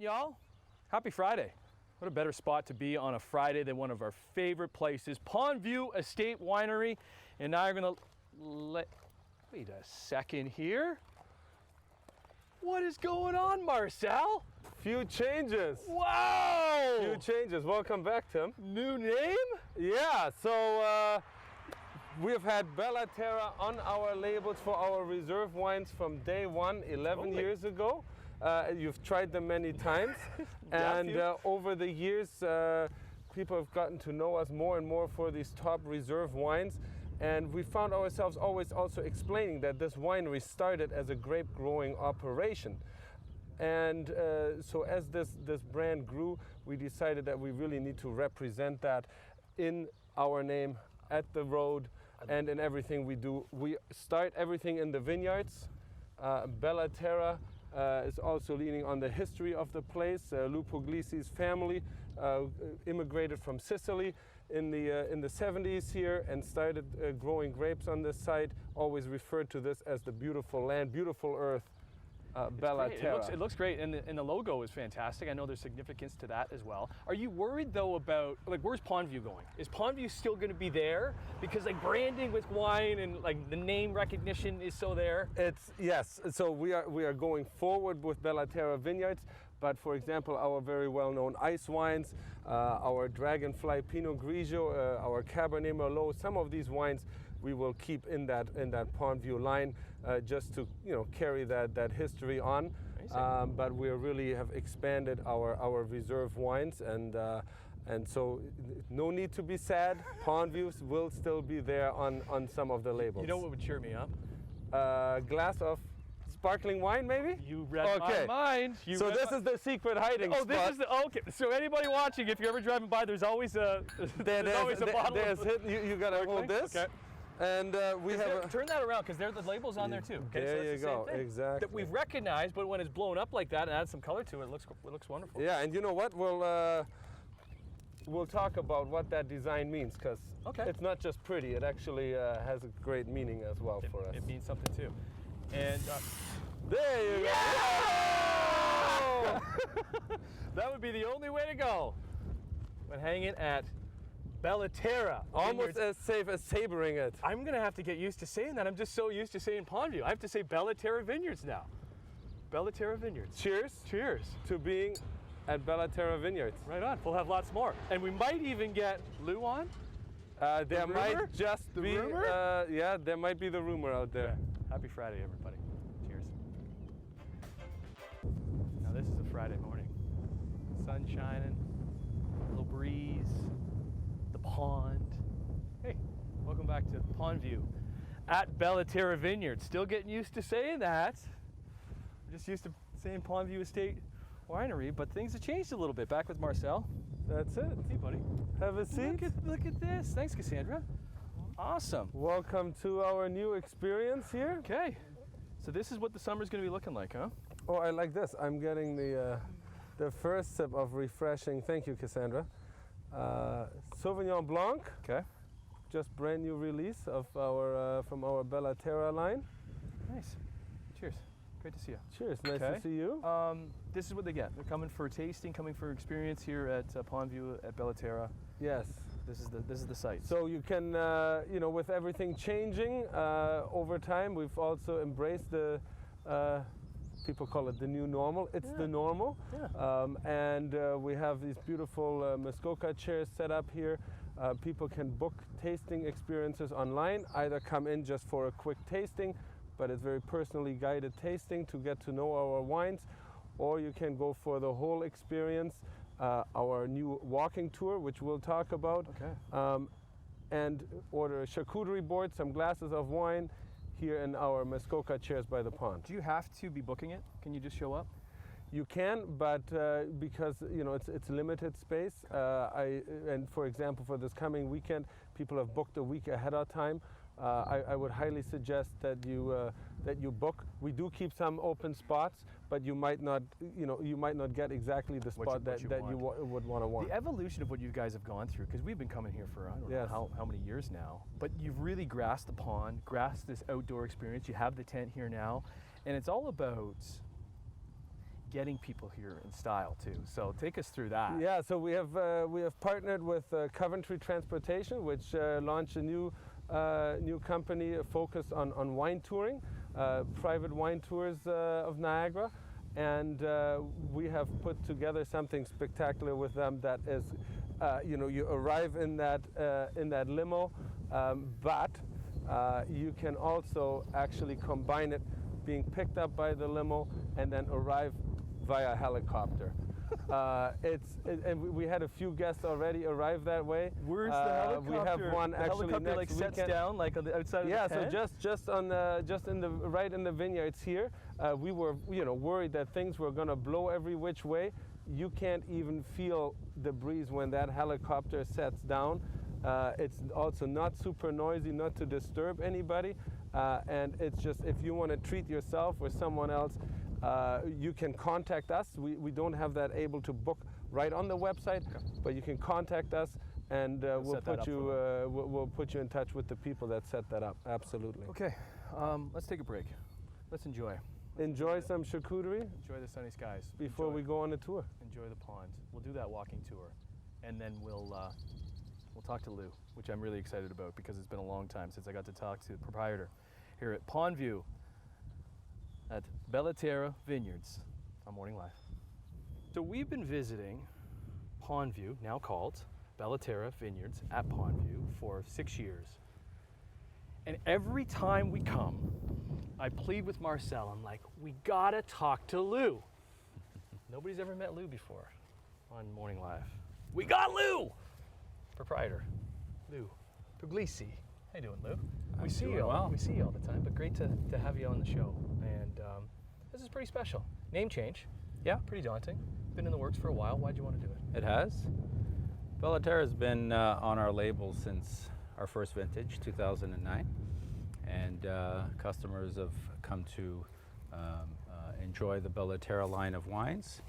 y'all? Happy Friday. What a better spot to be on a Friday than one of our favorite places, Pondview Estate Winery. And now you're gonna wait a second here. What is going on, Marcel? Few changes. Wow! Few changes. Welcome back, Tim. New name? Yeah, so we've had Bella Terra on our labels for our reserve wines from day one, 11 years ago. You've tried them many times. And over the years, people have gotten to know us more and more for these top reserve wines. And we found ourselves always also explaining that this winery started as a grape growing operation. And so as this brand grew, we decided that we really need to represent that in our name, at the road, and in everything we do. We start everything in the vineyards. Bella Terra is also leaning on the history of the place. Lupo Glisi's family immigrated from Sicily in the 70s here and started growing grapes on this site. Always referred to this as the beautiful land, beautiful earth. Bella Terra. It looks great, and the logo is fantastic. I know there's significance to that as well. Are you worried though about, like, where's Pondview going? Is Pondview still going to be there? Because like branding with wine and like the name recognition is so there. Yes. So we are going forward with Bella Terra vineyards. But for example, our very well-known ice wines, our Dragonfly Pinot Grigio, our Cabernet Merlot, some of these wines we will keep in that Pondview line, just to carry that history on. But we really have expanded our reserve wines, and so no need to be sad. Pondview will still be there on some of the labels. You know what would cheer me up? Glass of sparkling wine, maybe? You read my mind. So this is the secret hiding spot. This is okay. So anybody watching, if you're ever driving by, there's always a bottle. You gotta hold this. Okay. And we have turn that around, because the label's on there too. Okay, there so you go. Exactly. That we've recognized, but when it's blown up like that and add some color to it, it looks wonderful. Yeah, and you know what? We'll talk about what that design means, because it's not just pretty. It actually has a great meaning as well for us. It means something too. And there you go. That would be the only way to go when hanging at Bella Terra. Almost as safe as sabering it. I'm going to have to get used to saying that. I'm just so used to saying Pondview. I have to say Bella Terra Vineyards now. Bella Terra Vineyards. Cheers. Cheers. To being at Bella Terra Vineyards. Right on. We'll have lots more. And we might even get Lou on. There might just be, there might be the rumor out there. Okay. Happy Friday, everybody. Cheers. Now this is a Friday morning. Sun shining, a little breeze, the pond. Hey, welcome back to Pondview at Bella Terra Vineyard. Still getting used to saying that. We're just used to saying Pondview Estate Winery, but things have changed a little bit. Back with Marcel. That's it. Hey, buddy. Have a seat. Look at this. Thanks, Cassandra. Awesome. Welcome to our new experience here. Okay. So this is what the summer's going to be looking like, huh? Oh, I like this. I'm getting the first sip of refreshing. Thank you, Cassandra. Sauvignon Blanc. Okay. Just brand new release of our from our Bella Terra line. Nice. Cheers. Great to see you. Cheers. Nice to see you. This is what they get. They're coming for tasting, coming for experience here at Pondview at Bella Terra. Yes. This is the site. So you can, with everything changing over time, we've also embraced the, people call it the new normal. It's the normal. Yeah. And we have these beautiful Muskoka chairs set up here. People can book tasting experiences online, either come in just for a quick tasting, but it's very personally guided tasting to get to know our wines, or you can go for the whole experience. Our new walking tour, which we'll talk about, and order a charcuterie board, some glasses of wine here in our Muskoka chairs by the pond. Do you have to be booking it? Can you just show up? You can, but because it's limited space. And for example, for this coming weekend, people have booked a week ahead of time. I would highly suggest that you book. We do keep some open spots, but you might not get exactly the spot that you would want. The evolution of what you guys have gone through, because we've been coming here for I don't know how many years now, but you've really grasped the pond, grasped this outdoor experience. You have the tent here now, and it's all about getting people here in style too. So take us through that. Yeah, so we have partnered with Coventry Transportation, which launched a new company focused on wine touring, private wine tours of Niagara, and we have put together something spectacular with them. That is, you arrive in that limo, but you can also actually combine it, being picked up by the limo and then arrive via helicopter. And we had a few guests already arrive that way. Where's the helicopter? We have one the actually helicopter next sets weekend. down like on the outside Yeah, of the tent? so just right in the vineyards here, we were worried that things were going to blow every which way. You can't even feel the breeze when that helicopter sets down. It's also not super noisy, not to disturb anybody, and it's just, if you want to treat yourself or someone else, you can contact us. We don't have that able to book right on the website, but you can contact us, and we'll put you in touch with the people that set that up. Absolutely. Okay, let's take a break. Let's enjoy. Enjoy some charcuterie Enjoy the sunny skies. before we go on a tour. Enjoy the pond. We'll do that walking tour, and then we'll talk to Lou, which I'm really excited about because it's been a long time since I got to talk to the proprietor here at Pondview at Bellaterra Vineyards on Morning Live. So we've been visiting Pondview, now called Bellaterra Vineyards at Pondview, for 6 years. And every time we come, I plead with Marcel. I'm like, we gotta talk to Lou. Nobody's ever met Lou before on Morning Live. We got Lou! Proprietor, Lou Puglisi. How you doing, Lou? We see you all the time, but great to have you on the show. And this is pretty special. Name change. Yeah. Pretty daunting. Been in the works for a while. Why'd you want to do it? It has. Bellaterra has been on our label since our first vintage, 2009. And customers have come to enjoy the Bellaterra line of wines.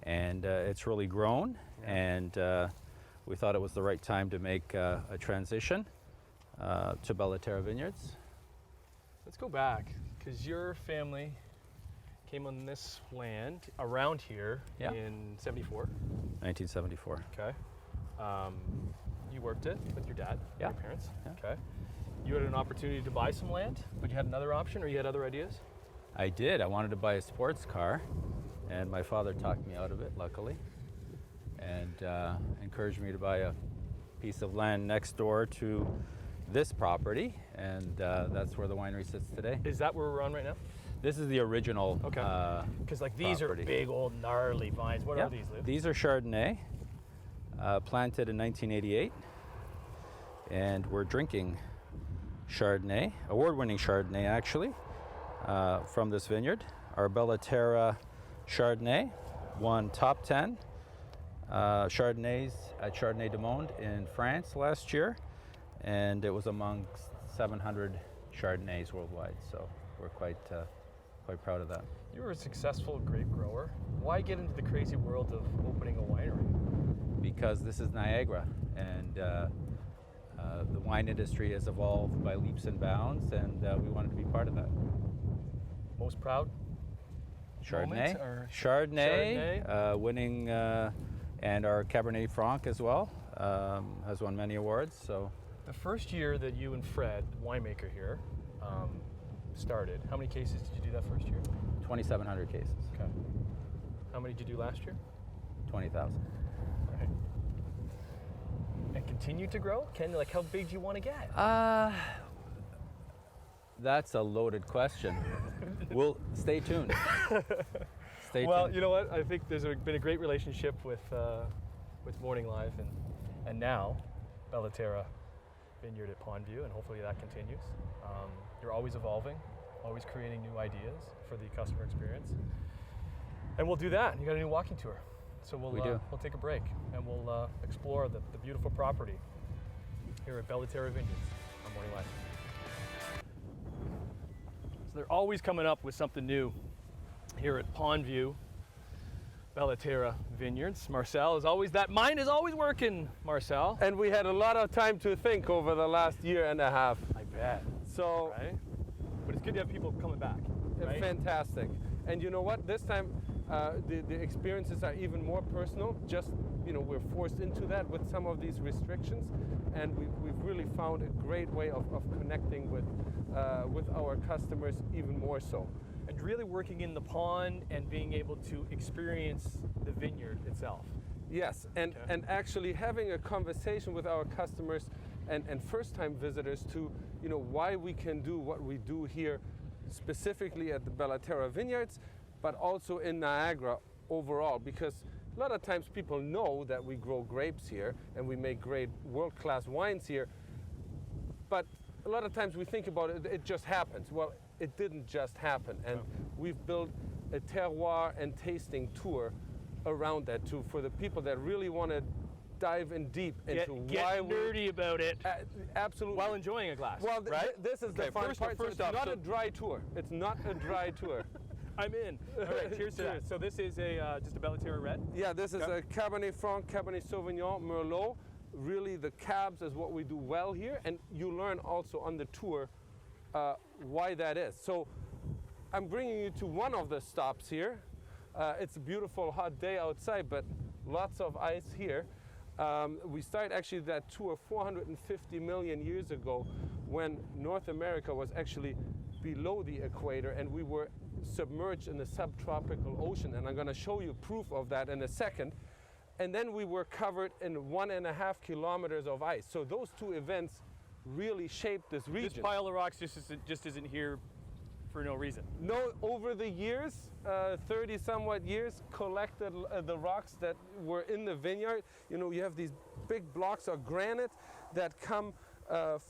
And it's really grown. Yeah. And we thought it was the right time to make a transition to Bellaterra Vineyards. Let's go back, because your family came on this land around here in 74. 1974. Okay. You worked it with your dad, Yeah. your parents. Yeah. Okay. You had an opportunity to buy some land, but you had another option, or you had other ideas? I did. I wanted to buy a sports car, and my father talked me out of it, luckily, and encouraged me to buy a piece of land next door to this property, and that's where the winery sits today. Is that where we're on right now? This is the original Because like these property. are big old gnarly vines. What are these, Lou? These are Chardonnay, planted in 1988, and we're drinking Chardonnay, award-winning Chardonnay actually, from this vineyard. Our Bellaterra Chardonnay won top 10 Chardonnays at Chardonnay du Monde in France last year, and it was among 700 Chardonnays worldwide. So we're quite proud of that. You were a successful grape grower. Why get into the crazy world of opening a winery? Because this is Niagara, and the wine industry has evolved by leaps and bounds, and we wanted to be part of that. Most proud? Chardonnay, moment, or Chardonnay. Winning, and our Cabernet Franc as well, has won many awards. So The first year that you and Fred, the winemaker here, started, how many cases did you do that first year? 2,700 cases, Okay. How many did you do last year? 20,000. Right. And continue to grow? Like how big do you want to get? That's a loaded question. We'll stay tuned. Stay Well, tuned. you know what? I think there's been a great relationship with Morning Live and now Bellaterra Vineyard at Pondview, and hopefully that continues. You're always evolving, always creating new ideas for the customer experience. And we'll do that. You got a new walking tour. So we'll take a break and we'll explore the beautiful property here at Bellaterra Vineyards on Morning Live. So they're always coming up with something new here at Pondview, Bellaterra Vineyards. Marcel is always, that mind is always working, Marcel. And we had a lot of time to think over the last year and a half. I bet. So Right? But it's good to have people coming back. Right? fantastic. And you know what? This time The experiences are even more personal. Just, we're forced into that with some of these restrictions, and we've really found a great way of connecting with our customers even more so. And really working in the pond and being able to experience the vineyard itself. Yes, and actually having a conversation with our customers and first-time visitors to, why we can do what we do here, specifically at the Bellaterra Vineyards, but also in Niagara overall, because a lot of times people know that we grow grapes here and we make great world-class wines here, but a lot of times we think about it, it just happens. Well, it didn't just happen, and we've built a terroir and tasting tour around that too, for the people that really want to dive in deep into get why nerdy about it. Absolutely. While enjoying a glass. Well, right? This is the fun part. First so off, it's not a dry tour. It's not a dry tour. I'm in. All right, cheers to that. So this is just a Bellaterra Red? Yeah, this is a Cabernet Franc, Cabernet Sauvignon, Merlot. Really, the cabs is what we do well here, and you learn also on the tour why that is. So I'm bringing you to one of the stops here. It's a beautiful hot day outside, but lots of ice here. We started actually that tour 450 million years ago, when North America was actually below the equator and we were submerged in the subtropical ocean, and I'm going to show you proof of that in a second. And then we were covered in 1.5 kilometers of ice. So those two events really shaped this region. This pile of rocks just isn't here for no reason. No, over the years, 30 somewhat years, collected the rocks that were in the vineyard. You have these big blocks of granite that come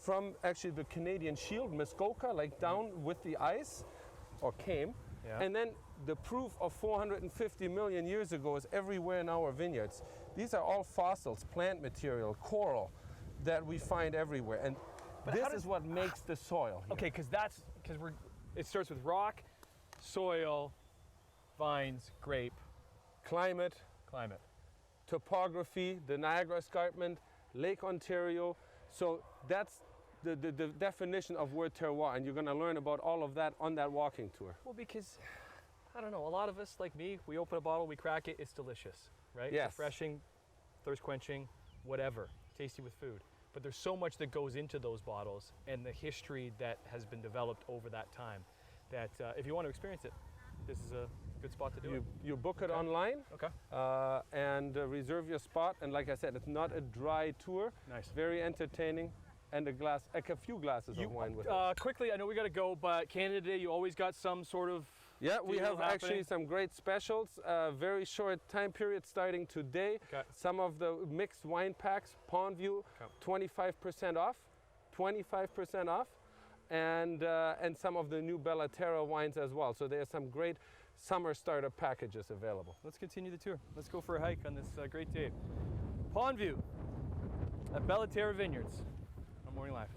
from actually the Canadian Shield, Muskoka, like down with the ice, or came. Yeah. And then the proof of 450 million years ago is everywhere in our vineyards. These are all fossils, plant material, coral that we find everywhere. And this is what makes the soil here. Okay, because it starts with rock, soil, vines, grape, Climate, topography, the Niagara Escarpment, Lake Ontario. So that's the definition of word terroir, and you're going to learn about all of that on that walking tour. Well, because, I don't know, a lot of us, like me, we open a bottle, we crack it, it's delicious, right? Yes. Refreshing, thirst quenching, whatever, tasty with food. But there's so much that goes into those bottles and the history that has been developed over that time that if you want to experience it, this is a good spot to do it. You book it online. Okay. And reserve your spot. And like I said, it's not a dry tour. Nice. Very entertaining, and a few glasses of wine with it. Quickly, I know we got to go, but Canada Day, you always got some sort of Yeah, we deal have actually happening. some great specials. Very short time period starting today. Okay. Some of the mixed wine packs, Pondview, 25% off. 25% off. And some of the new Bellaterra wines as well. So there's some great summer starter packages available. Let's continue the tour. Let's go for a hike on this great day. Pondview at Bellaterra Vineyards on Morning Live.